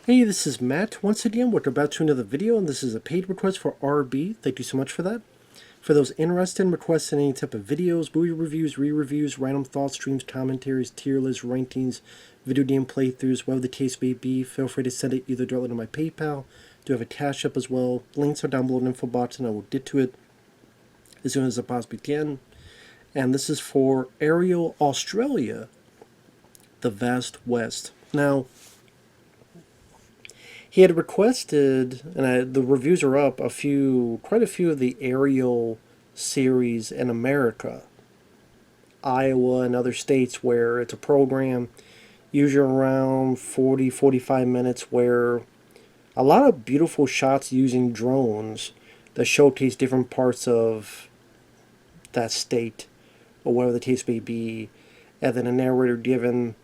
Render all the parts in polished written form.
Hey, this is Matt. Once again, we're about to another video, and this is a paid request for RB. Thank you so much for that. For those interested in requesting any type of videos, movie reviews, re-reviews, random thoughts, streams, commentaries, tier lists, rankings, video game playthroughs, whatever the case may be, feel free to send it either directly to my PayPal. Do have a CashApp as well. Links are down below in the info box, and I will get to it as soon as I possibly can. And this is for Ariel Australia, the Vast West. Now, he had requested, and the reviews are up, quite a few of the Ariel series in America, Iowa and other states, where it's a program, usually around 45 minutes, where a lot of beautiful shots using drones that showcase different parts of that state, or whatever the case may be, and then a narrator given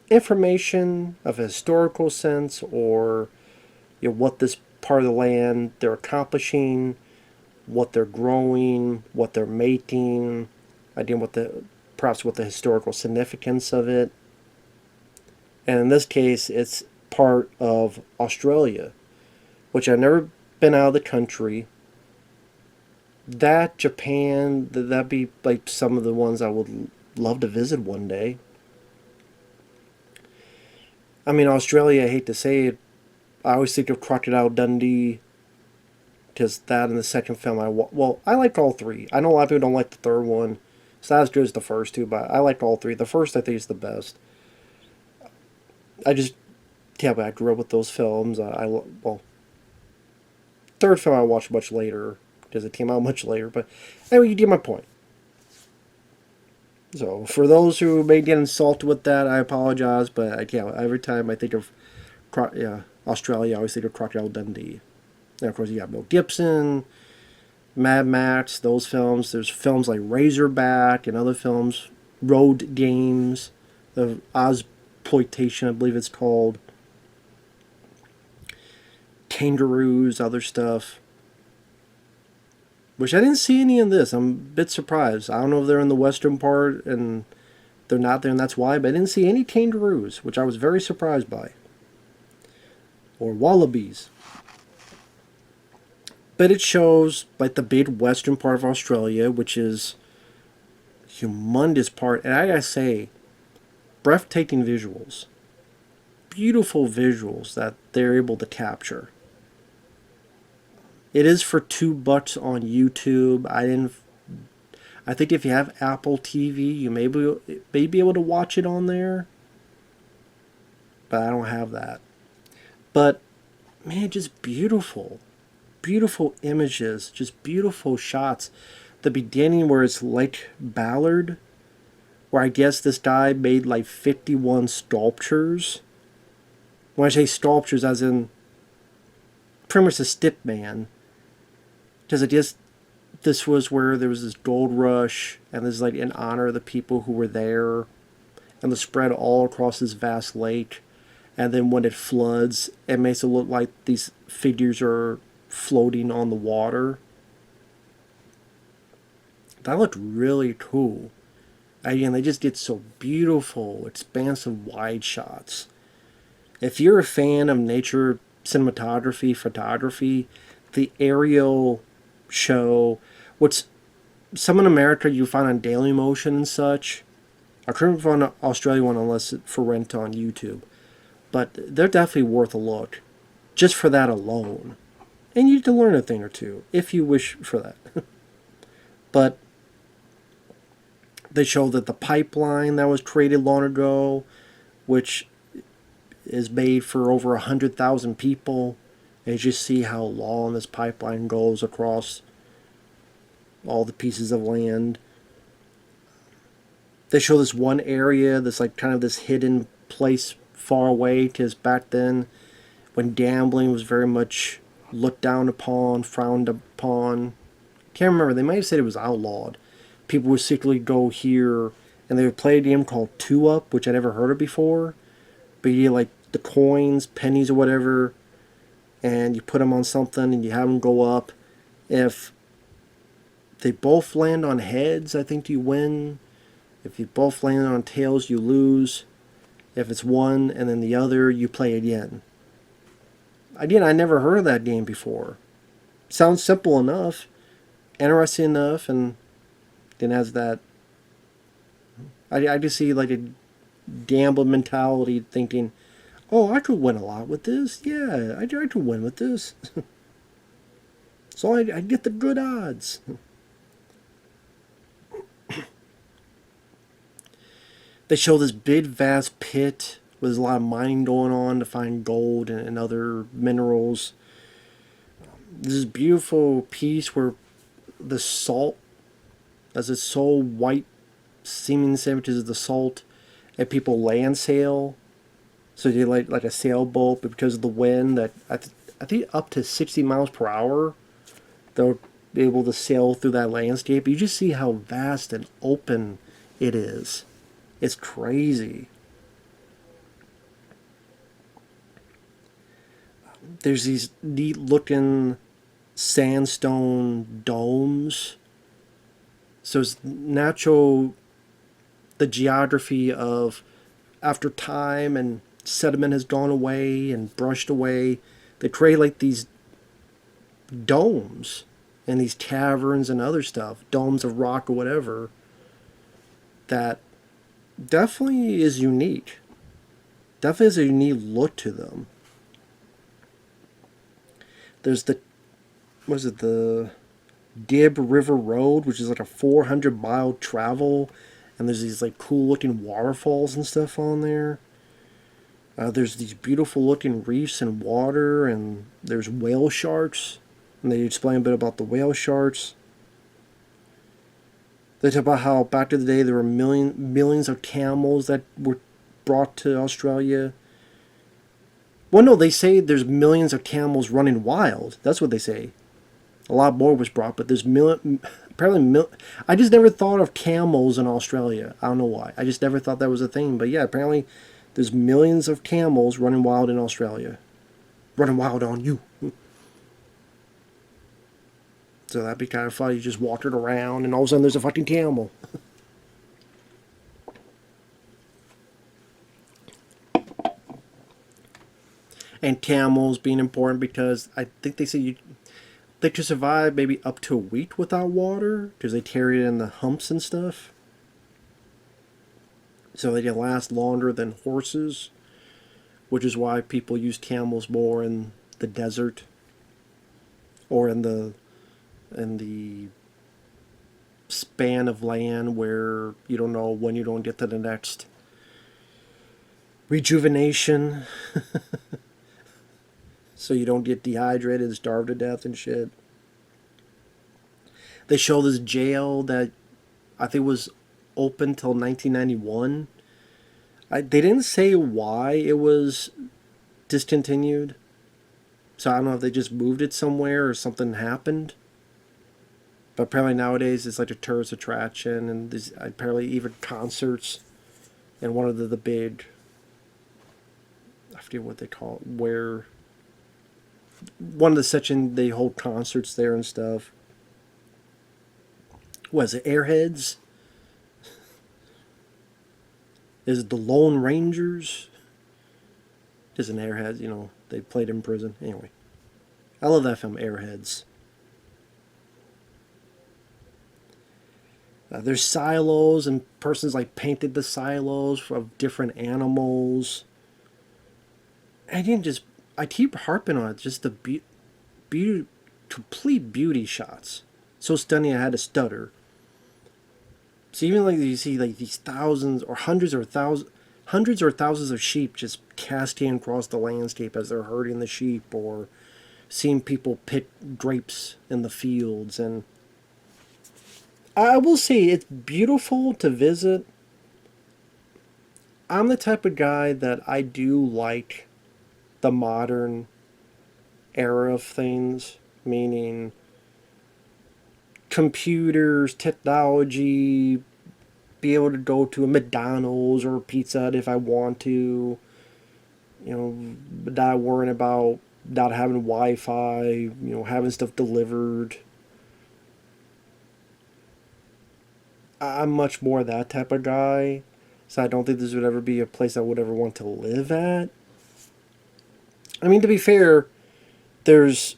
information of a historical sense, or what this part of the land they're accomplishing, what they're growing, what they're making, again perhaps what the historical significance of it. And in this case, it's part of Australia, which I've never been out of the country. That Japan, that'd be like some of the ones I would love to visit one day. I mean, Australia, I hate to say it, I always think of Crocodile Dundee, because that and the second film I like all three. I know a lot of people don't like the third one. It's not as good as the first two, but I like all three. The first, I think, is the best. I just, yeah, but I grew up with those films. Third film I watched much later, because it came out much later. But anyway, you get my point. So, for those who may get insulted with that, I apologize, but every time I think of Australia, I always think of Crocodile Dundee. And of course, you got Mel Gibson, Mad Max, those films. There's films like Razorback and other films, Road Games, the Ozploitation, I believe it's called, Kangaroos, other stuff. Which I didn't see any in this. I'm a bit surprised. I don't know if they're in the western part and they're not there and that's why, but I didn't see any kangaroos, which I was very surprised by. Or wallabies. But it shows like the big western part of Australia, which is humongous part. And I gotta say, breathtaking visuals. Beautiful visuals that they're able to capture. It is for $2 on YouTube. I think if you have Apple TV, you may be able to watch it on there. But I don't have that. But man, just beautiful. Beautiful images, just beautiful shots. The beginning where it's Lake Ballard, where I guess this guy made like 51 sculptures. When I say sculptures, as in pretty much a stick man. Because I guess this was where there was this gold rush, and this is like in honor of the people who were there, and the spread all across this vast lake. And then when it floods, it makes it look like these figures are floating on the water. That looked really cool. Again, they just get so beautiful, expansive wide shots. If you're a fan of nature cinematography, photography, the Ariel show, which some in America you find on Dailymotion and such. I couldn't find an Australian one unless it's for rent on YouTube. But they're definitely worth a look, just for that alone. And you can learn a thing or two, if you wish for that. But they show that the pipeline that was created long ago, which is made for over 100,000 people, and you just see how long this pipeline goes across all the pieces of land. They show this one area that's like kind of this hidden place far away, because back then, when gambling was very much looked down upon, frowned upon. Can't remember, they might have said it was outlawed. People would secretly go here and they would play a game called 2-Up, which I never heard of before. But you get like the coins, pennies or whatever, and you put them on something and you have them go up. If they both land on heads, I think you win. If you both land on tails, you lose. If it's one and then the other, you play again. Again, I never heard of that game before. Sounds simple enough, interesting enough, and then has that. I just see like a gambling mentality, thinking, "Oh, I could win a lot with this. Yeah, I could win with this." So I get the good odds. They show this big, vast pit with a lot of mining going on to find gold and other minerals. This beautiful piece where the salt, as it's so white, seeming sandwiches of the salt, and people land sail. So they like a sailboat, but because of the wind, that I think up to 60 miles per hour, they'll be able to sail through that landscape. You just see how vast and open it is. It's crazy. There's these neat looking sandstone domes. So it's natural, the geography of after time and sediment has gone away and brushed away, they create like these domes and these caverns and other stuff, domes of rock or whatever, that definitely is unique. Definitely has a unique look to them. There's the, what is it, the Dib River Road, which is like a 400-mile travel, and there's these like cool looking waterfalls and stuff on there. There's these beautiful looking reefs and water, and there's whale sharks, and they explain a bit about the whale sharks. They talk about how back in the day there were millions of camels that were brought to Australia. Well, no, they say there's millions of camels running wild. That's what they say. A lot more was brought, but there's apparently I just never thought of camels in Australia. I don't know why. I just never thought that was a thing. But yeah, apparently there's millions of camels running wild in Australia. Running wild on you. So that'd be kind of funny. You just walked it around and all of a sudden there's a fucking camel. And camels being important because I think they say they could survive maybe up to a week without water because they carry it in the humps and stuff. So they can last longer than horses, which is why people use camels more in the desert or in the span of land where you don't know when you're going to get to the next rejuvenation. So you don't get dehydrated and starve to death and shit. They show this jail that I think was open till 1991. They didn't say why it was discontinued. So I don't know if they just moved it somewhere or something happened. But apparently nowadays it's like a tourist attraction, and there's apparently even concerts. And one of the big, I forget what they call it, where one of the section they hold concerts there and stuff. What is it, Airheads? Is it the Lone Rangers? Just an Airheads, you know, they played in prison. Anyway, I love that film, Airheads. There's silos, and persons like painted the silos of different animals. I didn't just, I keep harping on it, just the beauty, complete beauty shots. So stunning I had to stutter. So even like you see like these thousands or hundreds or thousands of sheep just cascading across the landscape as they're herding the sheep, or seeing people pick grapes in the fields. And I will say it's beautiful to visit. I'm the type of guy that I do like the modern era of things, meaning computers, technology, be able to go to a McDonald's or a Pizza Hut if I want to, you know, not worrying about not having Wi-Fi, you know, having stuff delivered. I'm much more that type of guy, so I don't think this would ever be a place I would ever want to live at. I mean, to be fair, There's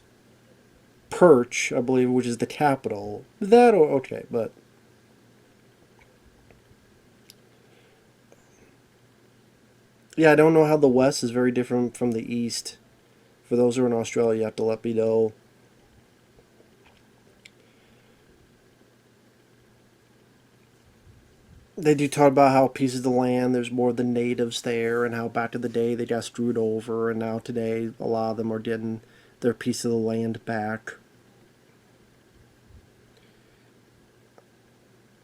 Perch, I believe, which is the capital. That okay, but yeah, I don't know how the West is very different from the East. For those who are in Australia, you have to let me know. They do talk about how pieces of the land, there's more of the natives there, and how back in the day they got screwed over, and now today a lot of them are getting their piece of the land back.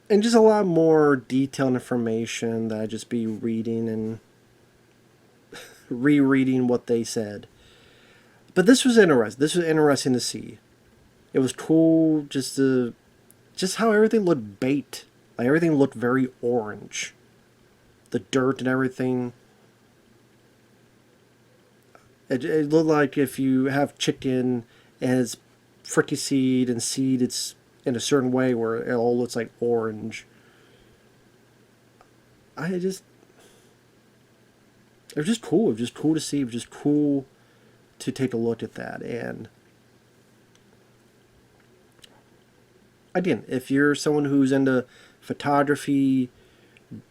And just a lot more detailed information that I just be reading and rereading what they said. But this was interesting. This was interesting to see. It was cool just how everything looked baked. Like everything looked very orange. The dirt and everything. It looked like if you have chicken and it's fricaseed and seed, it's in a certain way where it all looks like orange. I just it was just cool. It was just cool to see. It was just cool to take a look at that. And again, if you're someone who's into photography,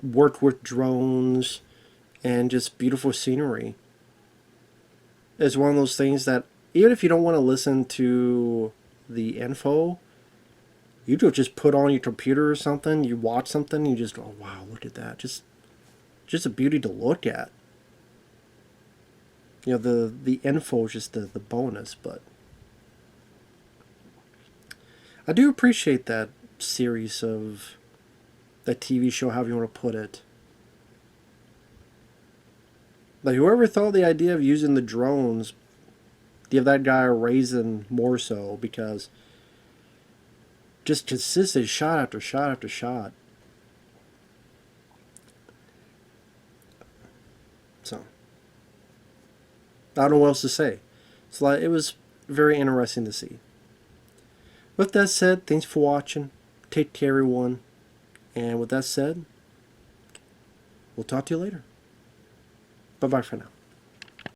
worked with drones, and just beautiful scenery, it's one of those things that even if you don't want to listen to the info, you just put on your computer or something, you watch something, you just go, oh, wow, look at that. Just a beauty to look at. You know, the info is just the bonus, but I do appreciate that series of that TV show, however you want to put it. Like whoever thought the idea of using the drones, give that guy a raisin more so, because just consistent shot after shot after shot. So I don't know what else to say. So like, it was very interesting to see. With that said, thanks for watching. Take care, everyone. And with that said, we'll talk to you later. Bye bye for now.